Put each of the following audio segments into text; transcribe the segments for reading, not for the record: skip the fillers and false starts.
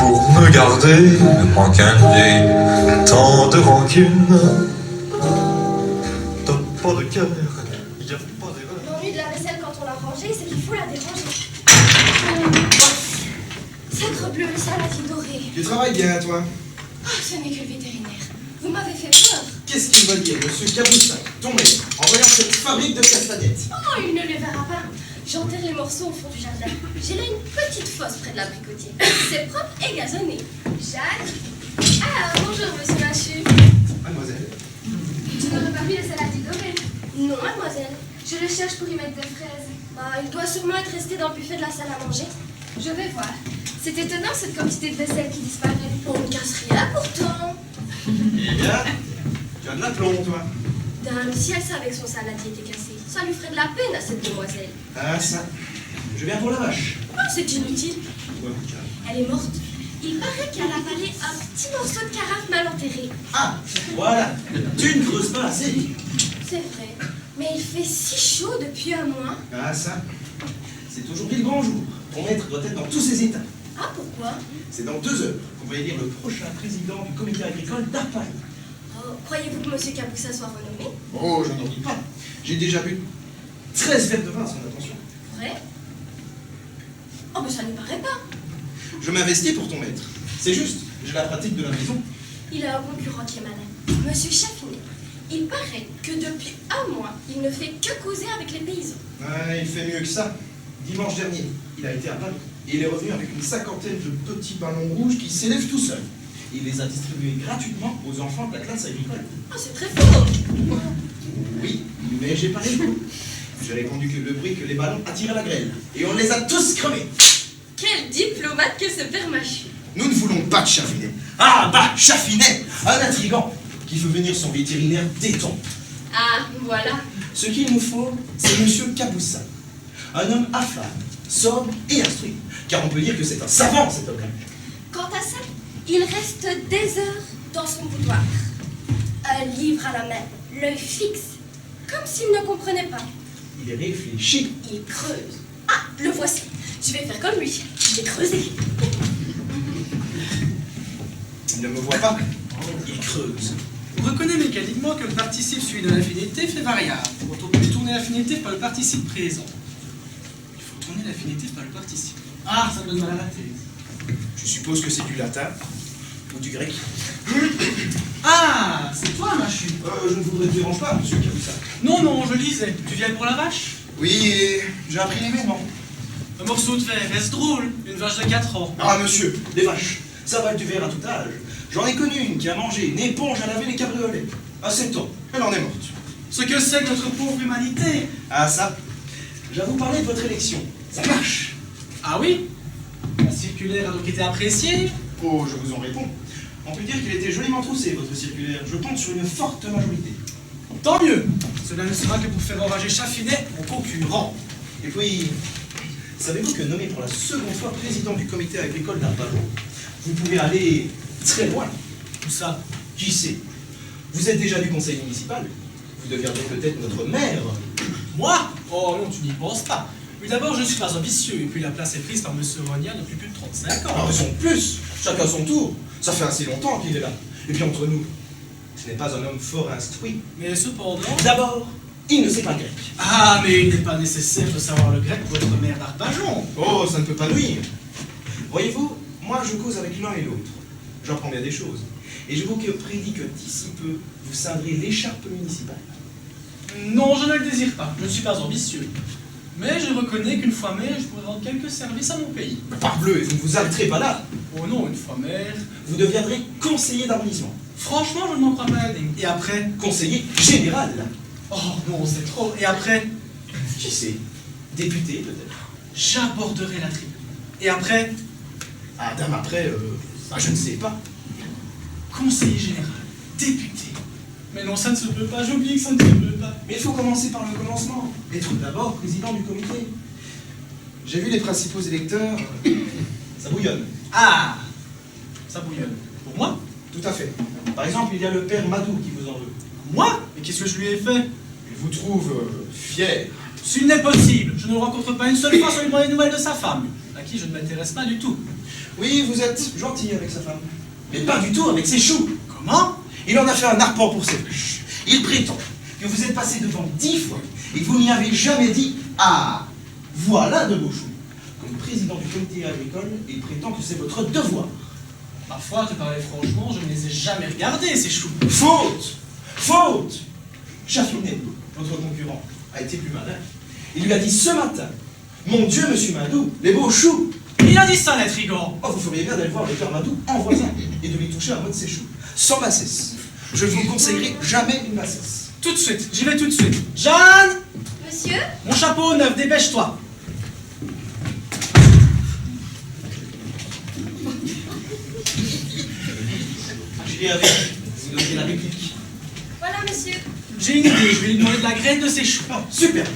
pour me garder, en calmer tant de rancune. T'as pas de cœur, y a pas d'erreur. L'ennui de la vaisselle quand on l'a rangée, c'est qu'il faut la déranger. Sacre bleu, le saladier doré. Tu travailles bien, toi. Oh, ce n'est que le vétérinaire. Vous m'avez fait peur. Qu'est-ce qu'il va dire, monsieur Caboussin, ton maître, en voyant cette fabrique de castagnettes? Oh, il ne les verra pas. J'enterre les morceaux au fond du jardin. J'ai là une petite fosse près de l'abricotier. C'est propre et gazonné. Jacques. Ah, bonjour, monsieur Machu. Mademoiselle. Tu n'aurais pas vu le saladier doré? Non, mademoiselle. Je le cherche pour y mettre des fraises. Ah, il doit sûrement être resté dans le buffet de la salle à manger. Je vais voir. C'est étonnant cette quantité de vaisselle qui disparaît. On ne casse rien pourtant. Eh bien, tu as de l'aplomb, toi. Dame, si elle savait que son saladier était cassé, ça lui ferait de la peine à cette demoiselle. Ah, ça. Je viens pour la vache. Oh, c'est inutile. Ouais, calme. Elle est morte. Il paraît qu'elle a avalé un petit morceau de carafe mal enterré. Ah, voilà. Tu ne creuses pas assez. C'est vrai. Mais il fait si chaud depuis un mois. Ah, ça. C'est aujourd'hui le grand jour. Ton maître doit être dans tous ses états. Ah, pourquoi? C'est dans 2 heures qu'on va élire le prochain président du comité agricole d'Arpajon. Oh, croyez-vous que M. Caboussin soit renommé? Oh, je n'en dis pas. J'ai déjà bu 13 verres de vin à son attention. Vrai? Oh, mais ça ne paraît pas. Je m'investis pour ton maître. C'est juste, j'ai la pratique de la maison. Il a un concurrent qui est malin. Monsieur Chaffinet. Il paraît que depuis un mois, il ne fait que causer avec les paysans. Ouais, il fait mieux que ça. Dimanche dernier, il a été à Paris. Et il est revenu avec une 50aine de petits ballons rouges qui s'élèvent tout seuls. Il les a distribués gratuitement aux enfants de la classe agricole. Oh, c'est très fort. Oui, mais j'ai pas les coups. J'ai répondu que le bruit que les ballons attiraient la grêle. Et on les a tous crevés. Quel diplomate que ce père Machu. Nous ne voulons pas de Chaffinet. Ah bah, Chaffinet, un intrigant qui veut venir son vétérinaire déton. Ah, voilà. Ce qu'il nous faut, c'est Monsieur Caboussin. Un homme affable, sobre et instruit. Car on peut dire que c'est un savant, cet homme-là. Quant à ça, il reste des heures dans son boudoir. Un livre à la main, l'œil fixe, comme s'il ne comprenait pas. Il est réfléchi. Il creuse. Ah, le voici. Je vais faire comme lui. Je vais creuser. Il ne me voit pas. Il creuse. On reconnaît mécaniquement que le participe suivi de l'infinité fait variable. Quand on peut tourner l'infinité par le participe présent. Il faut tourner l'infinité par le participe. Ah, ça me donne mal à la tête. Je suppose que c'est du latin ou du grec. Ah, c'est toi, Machu. Je ne voudrais te déranger pas, Monsieur Caboussin. Non, non, je lisais. Tu viens pour la vache? Oui, et j'ai appris les mots. Un morceau de verre, est-ce drôle? Une vache de 4 ans. Ah, monsieur, les vaches, ça va être du verre à tout âge. J'en ai connu une qui a mangé une éponge à laver les cabriolets. À 7 ans, elle en est morte. Ce que c'est que notre pauvre humanité. Ah, ça, j'avoue parler de votre élection. Ça marche. Ah oui? La circulaire a donc été appréciée? Oh, je vous en réponds. On peut dire qu'il était joliment troussé, votre circulaire. Je compte sur une forte majorité. Tant mieux. Cela ne sera que pour faire enrager Chaffinet, mon concurrent. Et puis, savez-vous que nommé pour la seconde fois président du comité agricole d'Arpajon, vous pouvez aller très loin. Tout ça. Qui sait? Vous êtes déjà du conseil municipal. Vous deviendrez peut-être notre maire. Moi? Oh non, tu n'y penses pas. Mais d'abord, je ne suis pas ambitieux, et puis la place est prise par M. Rogna depuis plus de 35 ans. Ah, raison de plus. Chacun son tour. Ça fait assez longtemps qu'il est là. Et puis entre nous, ce n'est pas un homme fort instruit. Mais cependant... D'abord, il ne sait pas grec. Ah, mais il n'est pas nécessaire de savoir le grec pour être maire d'Arpajon. Oh, ça ne peut pas nuire. Voyez-vous, moi je cause avec l'un et l'autre. J'apprends bien des choses. Et je vous prédis que d'ici peu, vous ceindrez l'écharpe municipale. Non, je ne le désire pas. Je ne suis pas ambitieux. Mais je reconnais qu'une fois maire, je pourrais rendre quelques services à mon pays. Parbleu, et vous ne vous arrêterez pas là. Oh non, une fois maire... Vous deviendrez conseiller d'arrondissement. Franchement, je ne m'en crois pas la ligne. Et après... Conseiller général. Oh non, c'est trop. Et après... Qui sait? Député peut-être. J'aborderai la tribune. Et après... Ah, dame, après, je ne sais pas. Conseiller général. Député. Mais non, ça ne se peut pas. J'oublie que ça ne se peut pas. Mais il faut commencer par le commencement. Être d'abord président du comité. J'ai vu les principaux électeurs. Ça bouillonne. Ah, ça bouillonne. Pour moi? Tout à fait. Par exemple, il y a le père Madou qui vous en veut. Moi? Mais qu'est-ce que je lui ai fait? Il vous trouve fier. S'il n'est possible, je ne le rencontre pas une seule fois sans lui demander des nouvelles de sa femme. à qui je ne m'intéresse pas du tout. Oui, vous êtes gentil avec sa femme. Mais pas du tout avec ses choux. Comment? Il en a fait un arpent pour ses vaches. Il prétend que vous êtes passé devant 10 fois et que vous n'y avez jamais dit « Ah, voilà de beaux choux ». Comme président du comité agricole, il prétend que c'est votre devoir. Ma foi, te parler franchement, je ne les ai jamais regardés, ces choux. Faute! Faute! Chaffinet, votre concurrent, a été plus malin. Il lui a dit ce matin « Mon Dieu, monsieur Madou, les beaux choux !» Il a dit ça, l'intrigant. Oh, vous feriez bien d'aller voir le père Madou en voisin et de lui toucher un mot de ses choux. Sans bassesse. Je ne vous conseillerai jamais une bassesse. Tout de suite, j'y vais tout de suite. Jeanne! Monsieur? Mon chapeau neuf, dépêche-toi. J'irai avec vous donnerez la réplique. Voilà, monsieur. J'ai une idée, je vais lui demander de la graine de ses choux. Oh, superbe.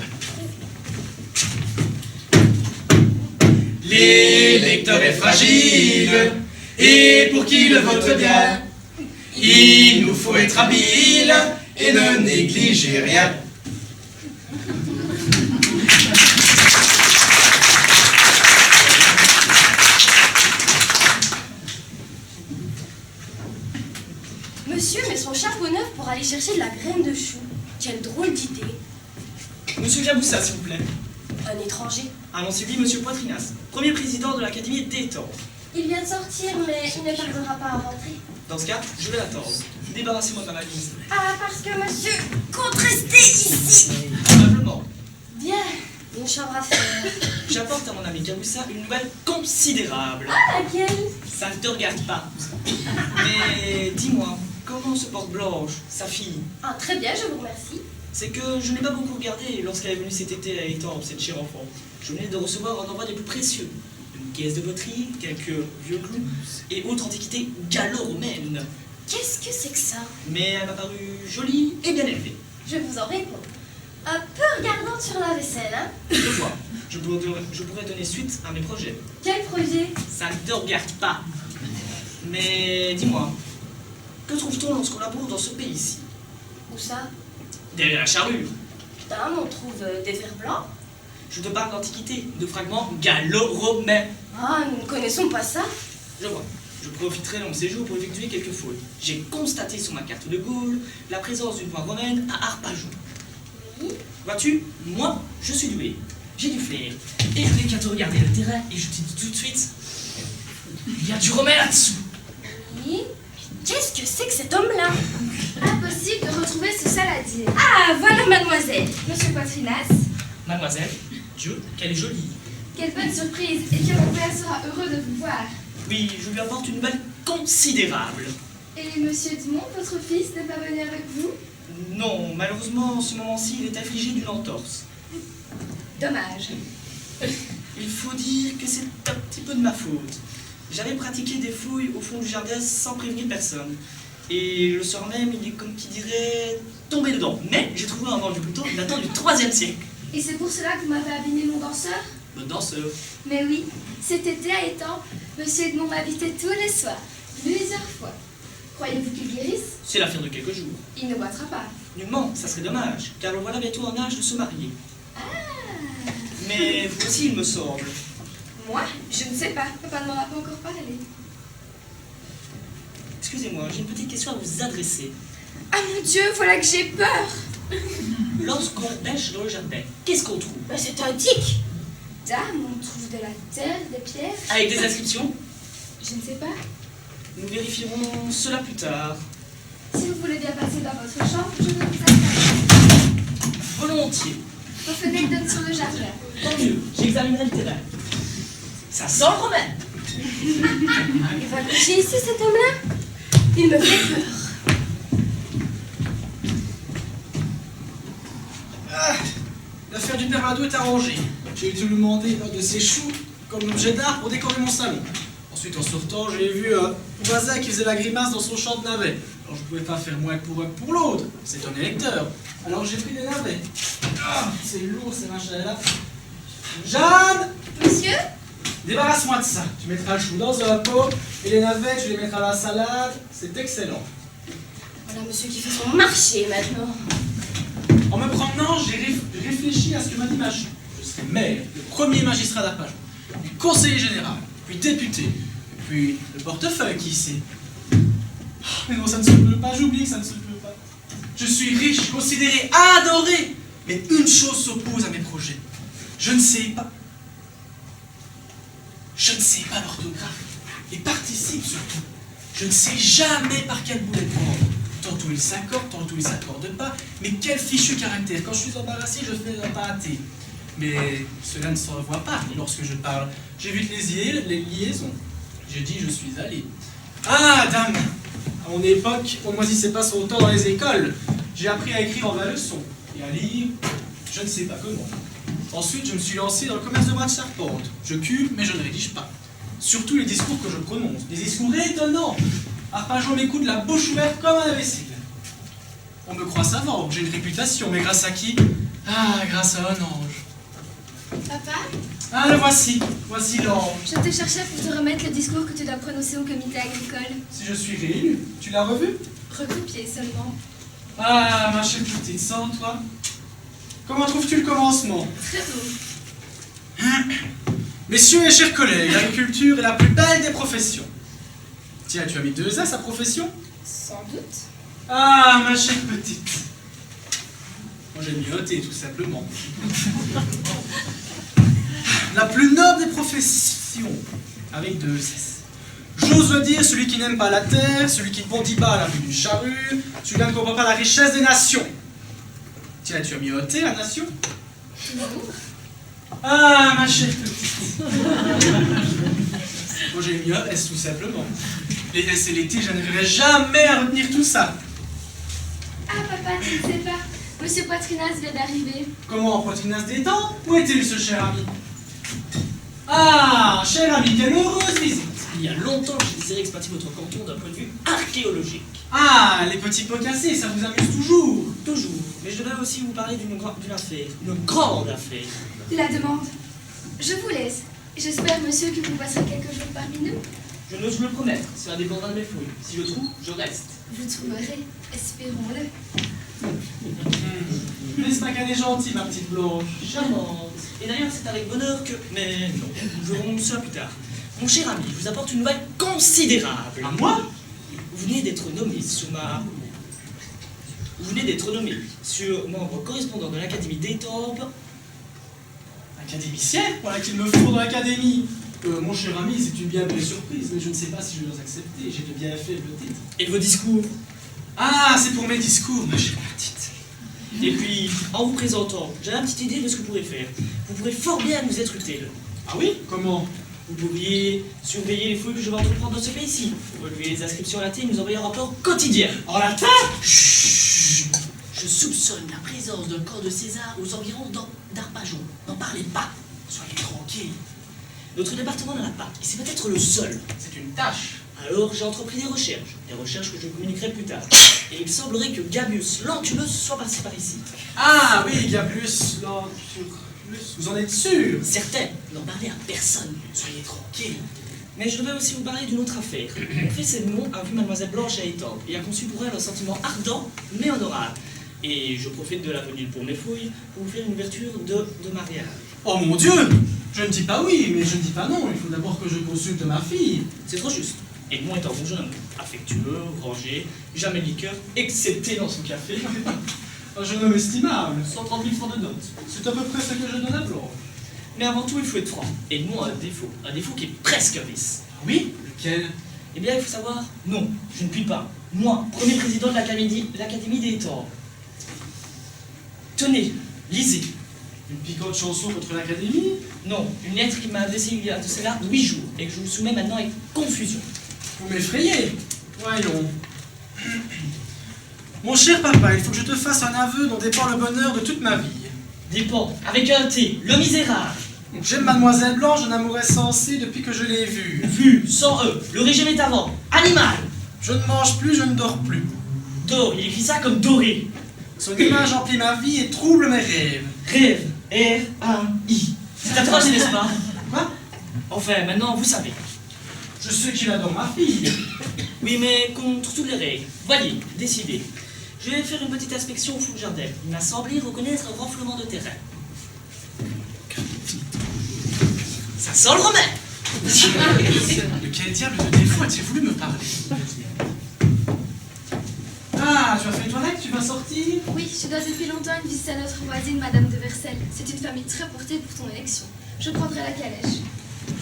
L'électeur est fragile, et pour qu'il le vote bien, il nous faut être habile et ne négliger rien. Monsieur met son chapeau neuf pour aller chercher de la graine de chou. Quelle drôle d'idée. Monsieur Caboussa, s'il vous plaît. Un étranger. Annoncez lui Monsieur Poitrinas, premier président de l'Académie d'Étampes. Il vient de sortir, mais il ne tardera pas à rentrer. Dans ce cas, je vais l'attendre. Débarrassez-moi de ma valise. Ah, parce que monsieur compte rester ici. Probablement. Bien, une chambre à faire. J'apporte à mon ami Caboussa une nouvelle considérable. Ah, laquelle? Ça ne te regarde pas. Mais dis-moi, comment se porte Blanche, sa fille? Ah, très bien, je vous remercie. C'est que je n'ai pas beaucoup regardé lorsqu'elle est venue cet été à Étampes, cette chère enfant. Je venais de recevoir un envoi des plus précieux. Une caisse de poterie, quelques vieux clous et autres antiquités gallo-romaines. Qu'est-ce que c'est que ça? Mais elle m'a paru jolie et bien élevée. Je vous en réponds. Un peu regardante sur la vaisselle, hein? Je vois. Je pourrais donner suite à mes projets. Quel projet? Ça ne te regarde pas. Mais dis-moi, que trouve-t-on lorsqu'on laboure dans ce pays-ci? Où ça? Derrière la charrue. Putain, on trouve des vers blancs. Je te parle d'antiquité, de fragments gallo-romains. Ah, nous ne connaissons pas ça. Je vois. Je profiterai de mon séjour pour effectuer quelques fouilles. J'ai constaté sur ma carte de Gaulle la présence d'une voie romaine à Arpajon. Oui. Vois-tu, moi, je suis doué. J'ai du flair. Et je n'ai qu'à te regarder le terrain et je te dis tout de suite, il y a du romain là-dessous. Oui. Qu'est-ce que c'est que cet homme-là? Impossible de retrouver ce saladier. Ah, voilà mademoiselle. Monsieur Poitrinas, Mademoiselle, Dieu, qu'elle est jolie. quelle bonne surprise et que mon père sera heureux de vous voir. Oui, je lui apporte une nouvelle considérable. Et Monsieur Dumont, votre fils, n'est pas venu avec vous? Non, malheureusement, en ce moment-ci, il est affligé d'une entorse. Dommage. Il faut dire que c'est un petit peu de ma faute. J'avais pratiqué des fouilles au fond du jardin sans prévenir personne. Et le soir même, il est comme qui dirait tombé dedans. Mais j'ai trouvé un vent du couteau datant du 3e siècle. Et c'est pour cela que vous m'avez abîmé mon danseur? Le danseur. Mais oui, cet été à Étampes, Monsieur Edmond m'habitait tous les soirs, plusieurs fois. Croyez-vous qu'il guérisse? C'est l'affaire de quelques jours. Il ne boitera pas. Nullement, ça serait dommage, car le voilà bientôt en âge de se marier. Ah. Mais vous aussi, il me semble. Moi? Je ne sais pas. Papa ne m'en a pas encore parlé. Excusez-moi, j'ai une petite question à vous adresser. Ah mon Dieu, voilà que j'ai peur! Lorsqu'on pêche dans le jardin, qu'est-ce qu'on trouve? Mais c'est un tic. Dame, on trouve de la terre, des pierres. Avec des inscriptions? Je ne sais pas. Nous vérifierons cela plus tard. Si vous voulez bien passer dans votre chambre, je vais vous attendre. Volontiers. Vos fenêtres donnent sur le jardin. Tant mieux, j'examinerai le terrain. Ça sent le romain. Il va coucher ici, cet homme-là? Il me fait peur. Ah, l'affaire du père Madou est arrangée. J'ai dû lui demander un de ses choux comme objet d'art pour décorer mon salon. Ensuite, en sortant, j'ai vu un voisin qui faisait la grimace dans son champ de navets. Alors, je pouvais pas faire moins pour un que pour l'autre. C'est un électeur. Alors, j'ai pris des navets. Ah, c'est lourd, ces machins-là. Jeanne! Monsieur? Débarrasse-moi de ça. Tu mettras le chou dans un pot et les navets, tu les mettras à la salade. C'est excellent. Voilà monsieur qui fait son marché maintenant. En me promenant, j'ai réfléchi à ce que m'a dit Machin. Je serai maire, le premier magistrat d'Arpajon. puis conseiller général, puis député, et puis le portefeuille, qui sait. Mais non, ça ne se peut pas, j'oublie que ça ne se peut pas. Je suis riche, considéré, adoré, mais une chose s'oppose à mes projets. Je ne sais pas l'orthographe, et participe surtout. Je ne sais jamais par quel bout les prendre. Tantôt ils s'accordent, tantôt ils s'accordent pas, mais quel fichu caractère. Quand je suis embarrassé, je fais un pâté. Mais cela ne se revoit pas lorsque je parle. J'évite les liaisons. Je dis je suis allé. Ah, dame! À mon époque, on ne moisissait pas son temps dans les écoles. J'ai appris à écrire en bas leçon et à lire, je ne sais pas comment. Ensuite, je me suis lancé dans le commerce de bras de charpente. Je cube, mais je ne rédige pas. Surtout les discours que je prononce. Des discours étonnants. Arpajon m'écoute la bouche ouverte comme un imbécile. On me croit savant, j'ai une réputation, mais grâce à qui? Ah, grâce à un ange. Papa, Ah, le voici. Voici l'ange. je te cherchais pour te remettre le discours que tu dois prononcer au comité agricole. Si je suis réélu, tu l'as revu? Recopier seulement. Ah, ma chère petite, sans toi. Comment trouves-tu le commencement? Très beau. Messieurs et chers collègues, l'agriculture est la plus belle des professions. Tiens, tu as mis 2 S à profession? Sans doute. Ah, ma chère petite. Moi, j'ai mieux noté, tout simplement. La plus noble des professions, avec 2 S. J'ose le dire, celui qui n'aime pas la terre, celui qui ne bondit pas à la vue d'une charrue, celui-là ne comprend pas la richesse des nations. Tiens, tu as mis noté la nation? Toujours. Ah, ma chère petite. Moi, j'ai mis un S, tout simplement. Les S et les T, je n'arriverai jamais à retenir tout ça. Ah, papa, tu ne sais pas. Monsieur Poitrinas vient d'arriver. Comment, Poitrinas des temps? Où est-il, ce cher ami? Ah, cher ami, quelle heureuse visite. Il y a longtemps que je désirais exploiter votre canton d'un point de vue archéologique. Ah, les petits pots cassés, ça vous amuse toujours? Toujours. Mais je devrais aussi vous parler d'une affaire. Une grande affaire. La demande. Je vous laisse. J'espère, monsieur, que vous passerez quelques jours parmi nous. Je n'ose me le promettre. Cela dépendra de mes fouilles. Si je trouve, je reste. Vous trouverez. Espérons-le. N'est-ce pas qu'elle est gentille, ma petite Blanche? Charmante. Et d'ailleurs, c'est avec bonheur que... Mais non, nous verrons cela plus tard. Mon cher ami, je vous apporte une nouvelle considérable. À moi? Vous venez d'être nommé sur membre correspondant de l'Académie d'Étampes. Académicien? Voilà qu'il me faut dans l'académie. Mon cher ami, c'est une bien belle surprise, mais je ne sais pas si je dois accepter. J'ai de bien faibles titres. Et vos discours. Ah, c'est pour mes discours, ma chère petite. Et puis, en vous présentant, j'ai une petite idée de ce que vous pourrez faire. Vous pourrez fort bien nous être utile. Ah oui? Comment? Vous pourriez surveiller les fouilles que je vais entreprendre dans ce pays-ci. Relever les inscriptions latines et nous envoyer un rapport quotidien. En latin? Chut! Je soupçonne la présence d'un corps de César aux environs d'Arpajon. N'en parlez pas. Soyez tranquille. Notre département n'en a pas, et c'est peut-être le seul. C'est une tâche. Alors j'ai entrepris des recherches que je communiquerai plus tard. Et il semblerait que Gabius Lentulus soit passé par ici. Ah oui, Gabius Lentulus. Vous en êtes sûr? Certains n'en parlaient à personne. Soyez tranquille. Mais je devais aussi vous parler d'une autre affaire. Mon fils Edmond a vu Mademoiselle Blanche à Étampes et a conçu pour elle un sentiment ardent mais honorable. Et je profite de la venue pour mes fouilles pour vous faire une ouverture de mariage. Oh mon Dieu! Je ne dis pas oui, mais je ne dis pas non. Il faut d'abord que je consulte ma fille. C'est trop juste. Edmond est un bon jeune homme, affectueux, rangé, jamais de liqueur, excepté dans son café. Un jeune homme estimable. 130 000 francs de notes. C'est à peu près ce que je donne à Blanche. Mais avant tout, il faut être franc. Edmond a un défaut qui est presque un vice. Ah oui? Lequel? Eh bien, il faut savoir, non, je ne puis pas. Moi, premier président de l'Académie des Étampes. Tenez, lisez. Une piquante chanson contre l'académie? Non, une lettre qu'il m'a adressée il y a de cela 8 jours et que je vous soumets maintenant avec confusion. Vous m'effrayez. Voyons. Mon cher papa, il faut que je te fasse un aveu dont dépend le bonheur de toute ma vie. Dépend, avec un T, le misérable. J'aime Mademoiselle Blanche d'un amour insensé depuis que je l'ai vue. Vu, sans E, le régime est avant. Animal. Je ne mange plus, je ne dors plus. Dor, il écrit ça comme doré. Son image emplit ma vie et trouble mes rêves. Rêve, R-A-I. C'est atroce, n'est-ce pas? Quoi? Enfin, maintenant, vous savez. Je sais qu'il adore ma fille. Oui, mais contre toutes les règles. Voyez, décidez. Je vais faire une petite inspection au fond du jardin. Il m'a semblé reconnaître un renflement de terrain. Ça sent le remède. De quel diable de défaut as-tu voulu me parler? Ah, tu as fait les toilettes, tu vas sortir? Oui, je dois depuis longtemps une visite à notre voisine, Madame de Vercel. C'est une famille très portée pour ton élection. Je prendrai la calèche.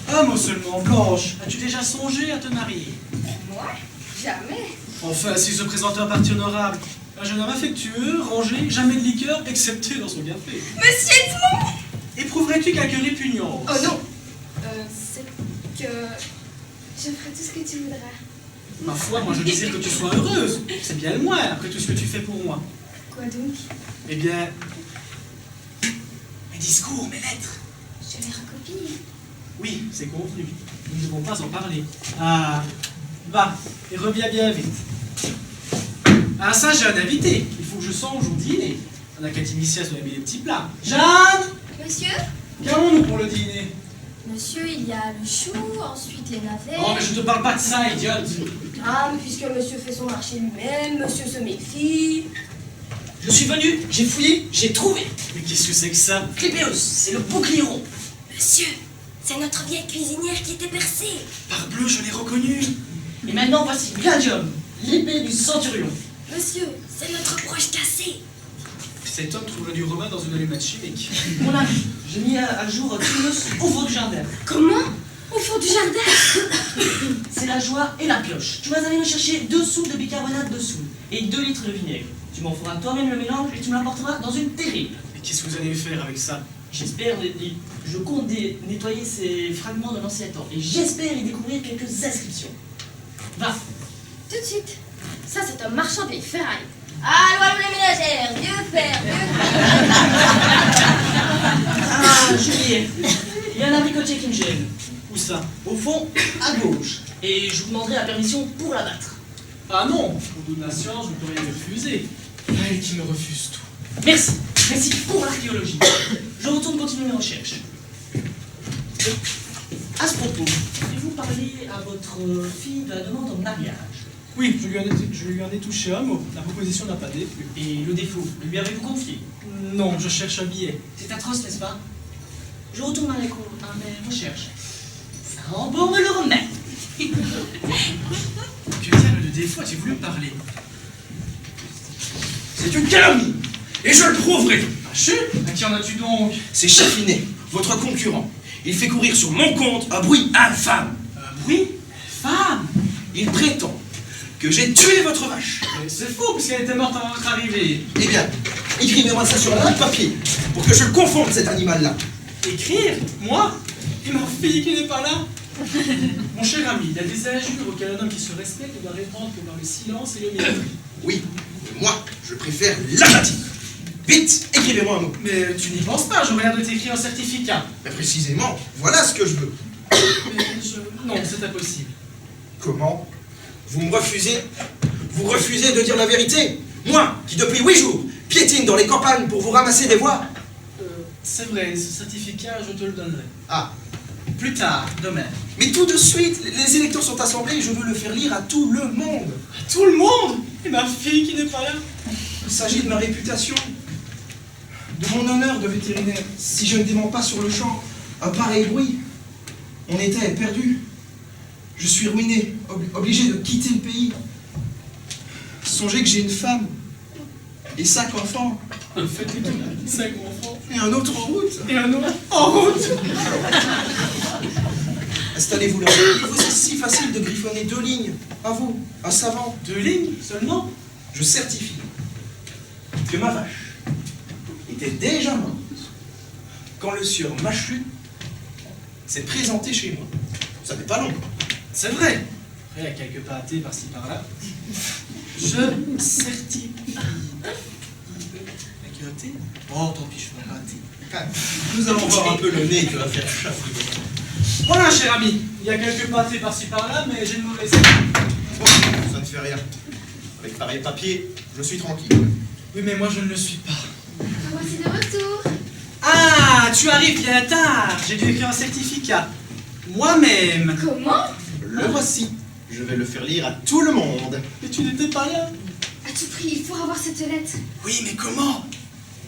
Ah, moi seulement, Blanche, as-tu déjà songé à te marier? Moi? Jamais. Enfin, s'il se présentait un parti honorable. Un jeune homme affectueux, rangé, jamais de liqueur, excepté dans son café. Monsieur Edmond! Éprouverais-tu quelque répugnance? Oh non! C'est que... je ferai tout ce que tu voudras. Ma foi, moi je désire que tu sois heureuse. C'est bien le moins, après tout ce que tu fais pour moi. Quoi donc? Eh bien... Mes discours, mes lettres. Je les recopie. Oui, c'est convenu. Nous ne devons pas en parler. Ah, va, et reviens bien vite. Ah ça, j'ai un invité. Il faut que je songe au dîner. On a catémicias doit aimer les petits plats. Jeanne! Monsieur? Qu'avons-nous pour le dîner? Monsieur, il y a le chou, ensuite les navets... Oh, mais je te parle pas de ça, idiote. Ah, mais puisque monsieur fait son marché lui-même, monsieur se méfie. Je suis venu, j'ai fouillé, j'ai trouvé. Mais qu'est-ce que c'est que ça? Clépéus, c'est le bouclier rond. Monsieur, c'est notre vieille cuisinière qui était percée. Parbleu, je l'ai reconnu. Et maintenant, voici Gladium, l'épée du centurion. Monsieur, c'est notre broche cassée. Cet homme trouverait du romain dans une allumette chimique. Mon ami, j'ai mis à jour Tullus au fond du jardin. Comment? Au fond du jardin? C'est la joie et la cloche. Tu vas aller me chercher 2 sous de bicarbonate de soude et 2 litres de vinaigre. Tu m'en feras toi-même le mélange et tu me l'apporteras dans une terrible. Mais qu'est-ce que vous allez faire avec ça? J'espère, je compte nettoyer ces fragments de l'ancien temps et j'espère y découvrir quelques inscriptions. Va. Tout de suite. Ça, c'est un marchand de vieilles ferrailles. Allons, allons les ménagères, vieux père, Ah, Julien, il y a un abricotier qui me gêne. Où ça? Au fond, à gauche. Et je vous demanderai la permission pour l'abattre. Ah non, au bout de la science, je ne peux rien refuser. Elle qui me refuse tout. Merci. Merci pour l'archéologie. Je retourne continuer mes recherches. À ce propos, pouvez-vous parler à votre fille de la demande en mariage? Oui, je lui en ai touché un mot. La proposition n'a pas déplu. Et le défaut, le lui avez-vous confié? Non, je cherche un billet. C'est atroce, n'est-ce pas? Je retourne à mes recherches. Rambourg me le remet. Que diable de défaut as-tu voulu me parler? C'est une calomnie. Et je le prouverai. Hachu? À qui en as-tu donc? C'est Chaffinet, votre concurrent. Il fait courir sur mon compte un bruit infâme. Un bruit? Femme? Il prétend que j'ai tué votre vache. Mais c'est faux, puisqu'elle était morte avant votre arrivée. Eh bien, écrivez-moi ça sur un bout de papier, pour que je le confonde, cet animal-là. Écrire? Moi? Et ma fille qui n'est pas là? Mon cher ami, il y a des injures auxquelles un homme qui se respecte doit répondre que par le silence et le mépris. Oui, mais moi, je préfère l'apathie. Vite, écrivez-moi un mot. Mais tu n'y penses pas, j'aurais l'air de t'écrire un certificat. Mais précisément, voilà ce que je veux. Non, c'est impossible. Comment? Vous me refusez? Vous refusez de dire la vérité? Moi, qui depuis 8 jours piétine dans les campagnes pour vous ramasser des voix? C'est vrai, ce certificat, je te le donnerai. Ah, Plus tard, demain. mais tout de suite, les électeurs sont assemblés et je veux le faire lire à tout le monde. À tout le monde? Et ma fille qui n'est pas là? Il s'agit de ma réputation, de mon honneur de vétérinaire. Si je ne dément pas sur le champ un pareil bruit, on était perdu. Je suis ruiné, obligé de quitter le pays. Songez que j'ai une femme et 5 enfants. Faites-les tout, 5 enfants. Et un autre en route. Et un autre en route. Installez-vous là. Il vous est si facile de griffonner 2 lignes. À vous, un savant. 2 lignes seulement? Je certifie que ma vache était déjà morte quand le sieur Machu s'est présenté chez moi. Ça n'est pas long. C'est vrai. Après, il y a quelques pâtés par-ci par-là. Je certifie. Avec un T? Oh, tant pis, je fais un pâté. Nous allons voir un peu le nez que va faire Chafri. Voilà, cher ami. Il y a quelques pâtés par-ci par-là, mais j'ai une mauvaise. Bon, ça ne fait rien. Avec pareil papier, je suis tranquille. Oui, mais moi, je ne le suis pas. Voici de retour. Ah, tu arrives bien tard. J'ai dû écrire un certificat. Moi-même. Comment? Le voici. Je vais le faire lire à tout le monde. Mais tu n'étais pas là. À tout prix, il faut avoir cette lettre. Oui, mais comment?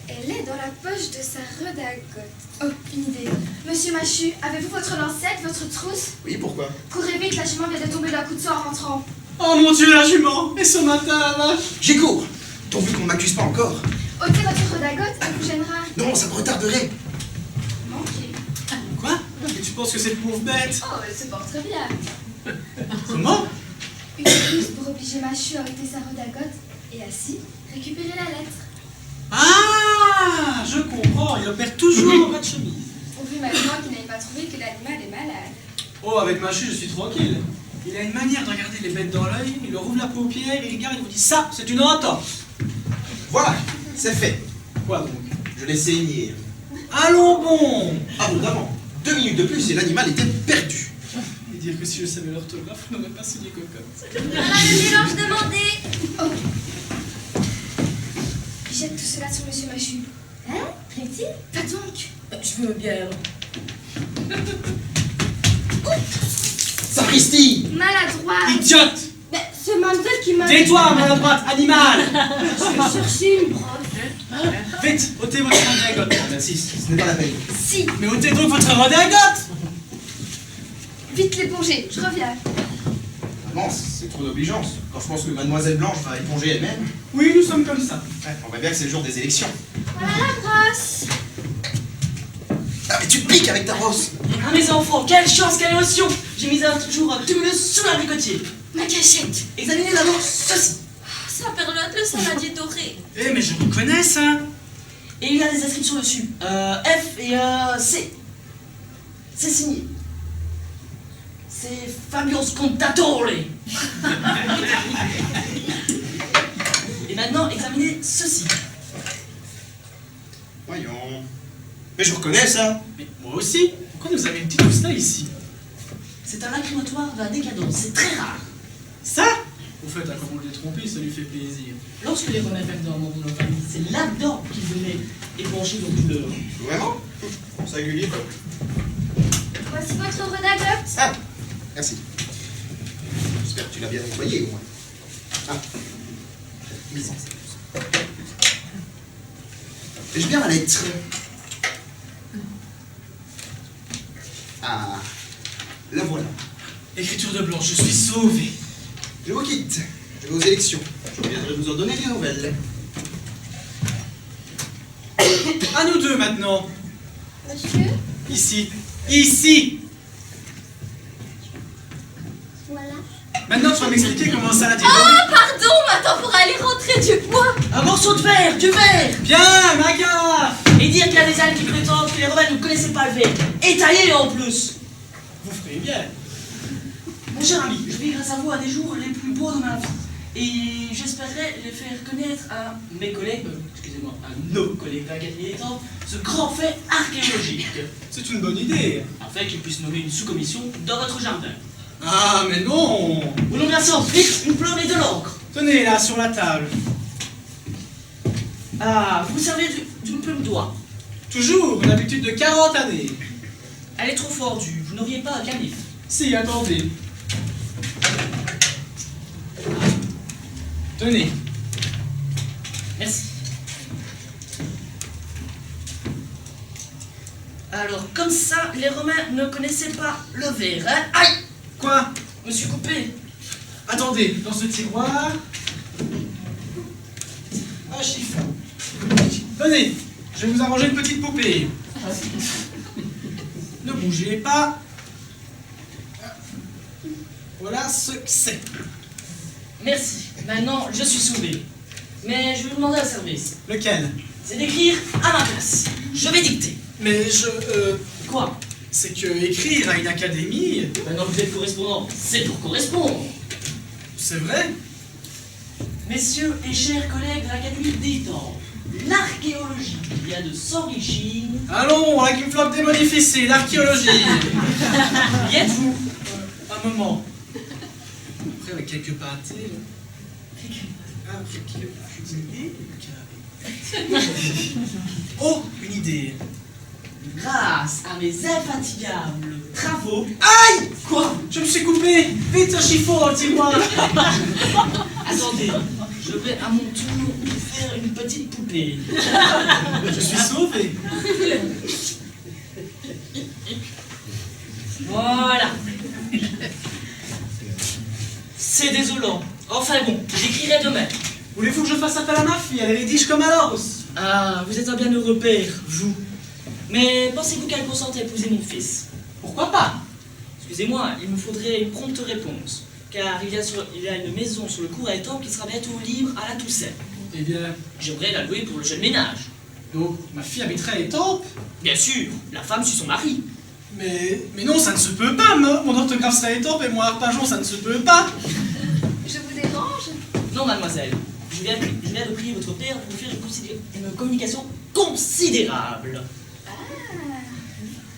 Elle est dans la poche de sa redingote. Oh, une idée. Monsieur Monsieur Machu, avez-vous votre lancette, votre trousse? Oui, pourquoi? Courez vite, la jument vient de tomber d'un coup de soin en rentrant. Oh mon Dieu, la jument! Et ce matin, la vache! J'y cours, pourvu qu'on ne m'accuse pas encore. Ôtez votre redingote, elle vous gênera. Non, ça me retarderait. Manquez. Quoi? Et tu penses que cette pauvre bête? Oh, elle se porte très bien. Comment? Une ruse pour obliger Machu à ôter sa redingote et ainsi récupérer la lettre. Ah! Je comprends, il opère toujours en bas de chemise. Pourvu maintenant qu'il n'ait pas trouvé que l'animal est malade. Oh, avec Machu, je suis tranquille. Il a une manière de regarder les bêtes dans l'œil, il leur ouvre la paupière, il regarde, il vous dit ça, c'est une entorse. Voilà, c'est fait. Quoi donc? Je l'ai saigné. Allons bon! Abondamment. 2 minutes de plus et l'animal était perdu. Et dire que si je savais l'orthographe, je n'aurais pas signé cocotte. Voilà le mélange demandé. Oh. Jette tout cela sur Monsieur Machu. Hein? Plaît-il? Pas donc. Je veux bien. Sapristi! Maladroit. Idiote! Mais c'est Mamselle qui m'a... Tais-toi, maladroite, animal! Je cherchais une brosse. Vite, ôtez votre redingote. Merci, ce n'est pas la peine. Si. Mais ôtez donc votre redingote! Vite l'éponger, je reviens. Maman, c'est trop d'obligeance. Quand je pense que Mademoiselle Blanche va éponger elle-même. Oui, nous sommes comme ça. Ouais, on voit bien que c'est le jour des élections. Voilà la brosse. Ah, mais tu te piques avec ta brosse! Ah mes enfants, quelle chance, quelle émotion! J'ai mis un toujours tumulus sous l'abricotier. Ma cachette. Examinez d'abord ceci. Ça perlote le saladier doré. Eh, mais je reconnais ça! Et il y a des inscriptions dessus. F et C. C'est signé. C'est Fabio Scontatore. Et maintenant, examinez ceci. Voyons. Mais je reconnais ça! Mais moi aussi? Pourquoi nous avez dit tout cela ici? C'est un lacrymotoire de la décadence, c'est très rare. Ça? Au fait, comme on l'a trompé, ça lui fait plaisir. Lorsque les Romains perdent un membre de leur famille, c'est là-dedans qu'ils venaient épancher leur douleur. Vraiment? Singulier, peuple. Voici votre redingote. Ah! Merci. J'espère que tu l'as bien nettoyé, au moins. Ah. Licence. Ai-je bien ma lettre? Ah. La voilà. Écriture de Blanche, je suis sauvé. Je vous quitte. Je vais aux élections. Je reviendrai vous en donner des nouvelles. À nous deux maintenant. Monsieur, Ici. Ici! voilà. Maintenant, tu vas m'expliquer comment ça l'a dit. Oh, pardon, maintenant pour aller rentrer du bois. Un morceau de verre, du verre! Bien, ma gaffe! Et dire qu'il y a des ânes qui prétendent que les Romains ne connaissaient pas le verre. Étaillé en plus! Vous ferez bien. Mon cher ami, je vis grâce à vous à des jours les plus beaux de ma vie. Et j'espérerais les faire connaître à mes collègues, excusez-moi, à nos collègues d'Académie des Temps, ce grand fait archéologique, C'est une bonne idée. afin qu'ils puissent nommer une sous-commission dans votre jardin. Ah, mais non! Vous nommerez ensuite une plume et de l'encre. Tenez, là, sur la table. Ah, vous vous servez d'une plume d'oie. Toujours une habitude de 40 années. Elle est trop fordue, vous n'auriez pas un canif. Si, attendez. Tenez. Merci. Alors, comme ça, les Romains ne connaissaient pas le verre, hein? Aïe! Quoi? Me suis coupé. Attendez, dans ce tiroir... Un chiffon. Tenez, je vais vous arranger une petite poupée. Ne bougez pas. Voilà ce que c'est. Merci. Maintenant, je suis sauvé. Mais je vais vous demander un service. Lequel? C'est d'écrire à ma place. Je vais dicter. Mais Quoi? c'est que écrire à une académie, Maintenant que vous êtes correspondant, c'est pour correspondre. c'est vrai? Messieurs et chers collègues de l'Académie des Temps, l'archéologie vient de s'enrichir. Allons, avec une flotte démodificée, l'archéologie. Y êtes-vous? Un moment. Après, avec quelques pâtés, là. Oh, une idée. Grâce à mes infatigables travaux. Aïe! Quoi? Je me suis coupé! Vite un chiffon dans le tiroir! Attendez, je vais à mon tour vous faire une petite poupée. Je suis sauvé! Voilà. C'est désolant. Enfin bon, j'écrirai demain. Voulez-vous que je fasse appel à ma fille? Elle est riche comme un os. Ah, vous êtes un bienheureux père, vous. Mais pensez-vous qu'elle consente à épouser mon fils? Pourquoi pas? Excusez-moi, il me faudrait une prompte réponse. Car il y a une maison sur le cours à étang qui sera bientôt libre à la Toussaint. Eh bien, J'aimerais la louer pour le jeune ménage. donc, ma fille habiterait à Étampes? Bien sûr, la femme suit son mari. Mais non, ça ne se peut pas, mon orthographe serait Étampes et moi Arpajon, ça ne se peut pas. Je vous dérange? Non, mademoiselle. Je viens de prier votre père pour vous faire une communication considérable. Ah,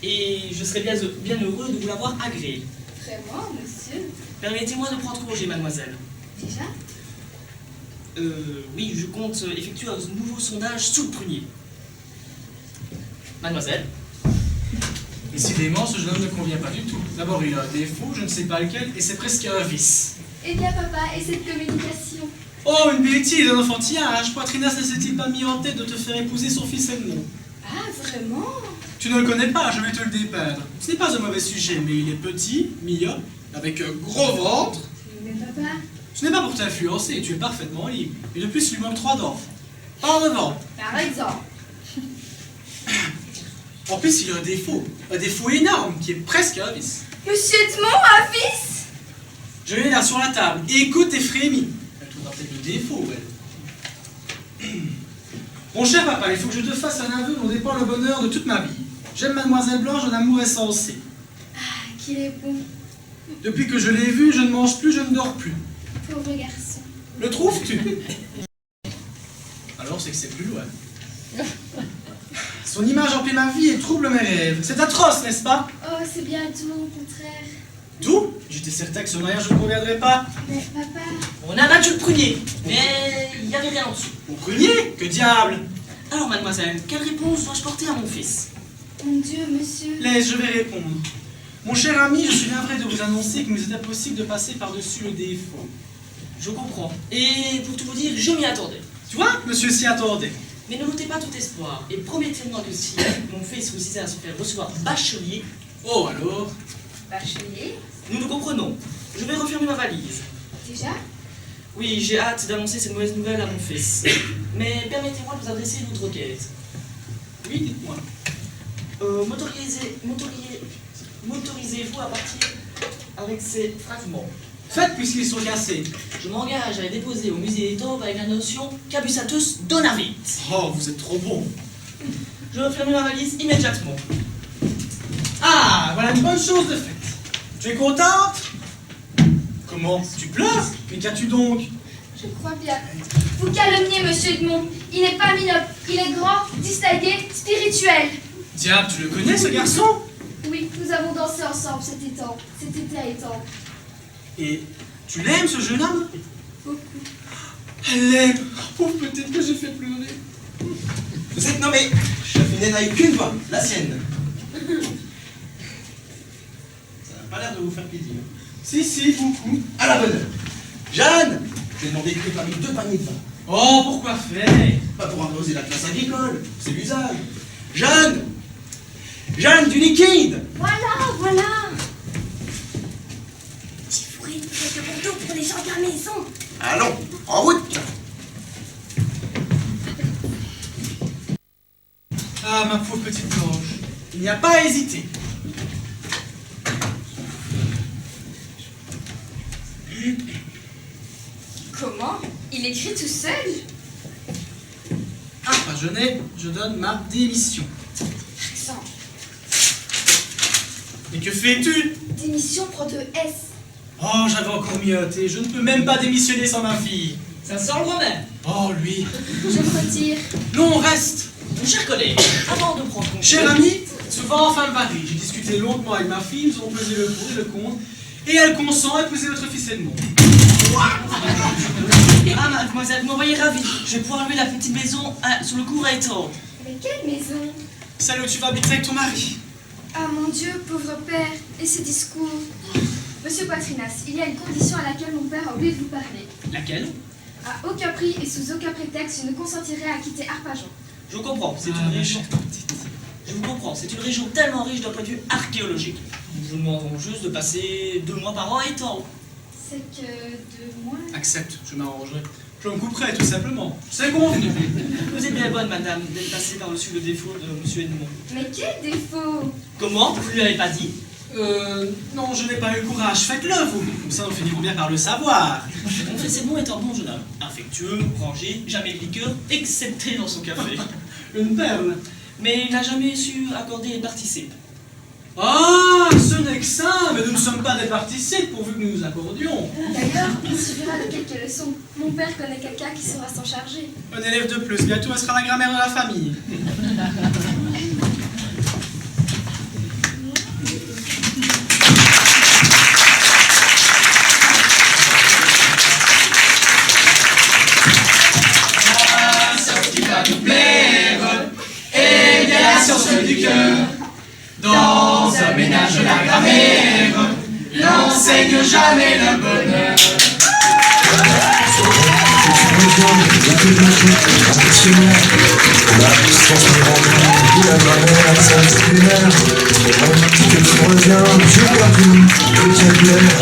Et je serais bien heureux de vous l'avoir agréé. vraiment, monsieur? Permettez-moi de prendre congé, mademoiselle. Déjà? Oui, je compte effectuer un nouveau sondage sous le prunier. Mademoiselle, Décidément, ce jeune homme ne convient pas du tout. D'abord, il a un défaut, je ne sais pas lequel, et c'est presque un vice. Eh bien, papa, et cette communication? Oh, une bêtise, un enfantillage. Poitrinas ne s'est-il pas mis en tête de te faire épouser son fils Edmond? Ah, vraiment? Tu ne le connais pas, je vais te le dépeindre. Ce n'est pas un mauvais sujet, mais il est petit, myope, avec un gros ventre. Mais papa, Ce n'est pas pour t'influencer, tu es parfaitement libre. Et de plus, il lui manque 3 dents. Pas en avant. par exemple. En plus, il a un défaut énorme, qui est presque un vice. Monsieur Edmond, un fils? Je l'ai là sur la table, et écoute et frémis. Elle trouvera peut-être le défaut, elle. Mon cher papa, il faut que je te fasse un aveu dont dépend le bonheur de toute ma vie. J'aime Mademoiselle Blanche d'un amour insensé. Ah, qu'il est bon. Depuis que je l'ai vue, je ne mange plus, je ne dors plus. Pauvre garçon. Le trouves-tu? Alors c'est que c'est plus loin. Son image emplit ma vie et trouble mes rêves. C'est atroce, n'est-ce pas? Oh, c'est bien tout, au contraire. D'où? J'étais certain que ce mariage ne conviendrait pas. Mais papa, on a battu le prunier, mais il n'y avait rien en dessous. Au prunier? Que diable! Alors, mademoiselle, quelle réponse dois-je porter à mon fils? mon Dieu, monsieur. Laisse, je vais répondre. Mon cher ami, je suis navré de vous annoncer qu'il nous est impossible de passer par-dessus le défaut. Je comprends. Et pour tout vous dire, je m'y attendais. Tu vois, monsieur s'y attendait. Mais ne notez pas tout espoir, et promettez-moi que si mon fils réussit à se faire recevoir bachelier, Oh alors? Bachelier? nous nous comprenons. Je vais refermer ma valise. Déjà? Oui, j'ai hâte d'annoncer cette mauvaise nouvelle à mon fils. Mais permettez-moi de vous adresser une autre requête. Oui, dites-moi. M'autorisez-vous à partir avec ces fragments? Faites puisqu'ils sont cassés. Je m'engage à les déposer au musée d'Étampes avec la notion Cabusatus donavit. Oh, vous êtes trop bon. Je referme ma valise immédiatement. Ah, voilà une bonne chose de faite. Tu es contente? Comment? Tu pleures? Mais qu'as-tu donc? Je crois bien. Vous calomniez, monsieur Edmond. Il n'est pas myope. Il est grand, distingué, spirituel. Diable, tu le connais ce garçon? Oui, nous avons dansé ensemble cet été à Étampes. Et tu l'aimes ce jeune homme? Beaucoup. Elle l'aime. Pauvre petite que j'ai fait pleurer. Vous êtes nommé. Chef Iné n'a eu qu'une voix, la sienne. Ça n'a pas l'air de vous faire plaisir. Si, beaucoup. À la bonne heure. Jeanne, j'ai demandé que parmi 2 paniers de vin. Oh, pourquoi faire? Pas pour arroser la classe agricole, c'est l'usage. Jeanne! Jeanne, du liquide! Voilà. J'ai fourré quelques Bordeaux pour les gens de la maison. Allons, en route! Ah, ma pauvre petite Blanche. Il n'y a pas à hésiter. Comment? Il écrit tout seul? Ah, pas je donne ma démission. Sans. Et que fais-tu? Démission prend 2 S. Oh, j'avais encore miauté. Je ne peux même pas démissionner sans ma fille. Ça sent le romain. Oh, lui. Je me retire. Non, reste. Mon cher collègue, avant de prendre congé... Cher ami, souvent en fin de Paris, j'ai discuté longuement avec ma fille, nous avons pesé le pour et le contre, et elle consent à épouser votre fils Edmond. Ah, mademoiselle, vous m'envoyez ravie. Je vais pouvoir louer la petite maison sur le cours à Étampes. Mais quelle maison? Celle où tu vas habiter avec ton mari. Ah mon Dieu, pauvre père, et ce discours. Monsieur Poitrinas, il y a une condition à laquelle mon père a oublié de vous parler. Laquelle? À aucun prix et sous aucun prétexte, je ne consentirai à quitter Arpajon. Je comprends, c'est Ah, une ma région. chère petite. Je vous comprends, c'est une région tellement riche d'un point de vue archéologique. Nous vous demanderons juste de passer 2 mois par an et tant. C'est que 2 mois. Accepte, je m'arrangerai. Je me couperai, tout simplement. C'est convenu. Vous êtes bien bonne, madame, d'être passée par-dessus le défaut de monsieur Edmond. Mais quel défaut! Comment? Vous ne lui avez pas dit? Non, je n'ai pas eu le courage. Faites-le, vous. Comme ça, nous finirons bien par le savoir. Mon fils Edmond est un bon jeune homme. Affectueux, rangé, jamais de liqueur, excepté dans son café. Une perle. Mais il n'a jamais su accorder les participes. Ah, ce n'est que ça, mais nous ne sommes pas des participes pourvu que nous nous accordions. D'ailleurs, il suffira de quelques leçons. Mon père connaît quelqu'un qui saura s'en charger. Un élève de plus, bientôt elle sera la grammaire de la famille. Du cœur, dans un ménage de la grammaire, n'enseigne jamais le bonheur. La distance me rend bien, et la grammaire, ça me fait lunaire. Que tu reviens, j'ai perdu le vocabulaire.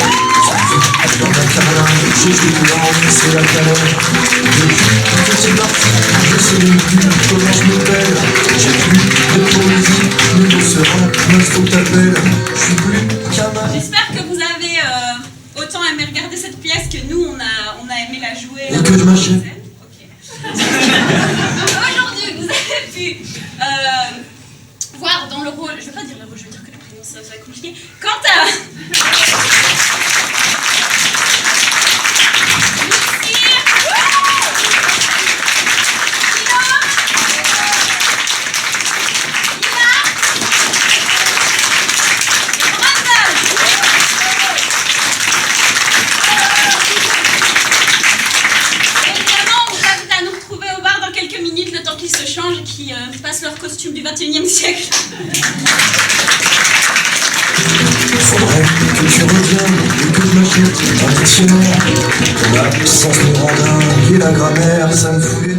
Dans un carlin, j'ai fait de l'envie, c'est la caleur. Depuis que c'est parti, je sais même plus comment je m'appelle. J'ai plus de poésie, ni de serein, mais faut que t'appelles. Je suis plus qu'un mal. J'espère que vous avez autant aimé regarder cette pièce que nous, on a aimé la jouer. Et que je m'achète. Ok. Donc aujourd'hui, vous avez pu voir dans le rôle, je ne vais pas dire le rôle, je vais dire que le prénom, ça va être compliqué. Quant à... qui passent leur costume du 21e siècle. Faudrait que tu reviennes et que je m'achète un dictionnaire. La puissance me rend dingue et la grammaire, ça me fout les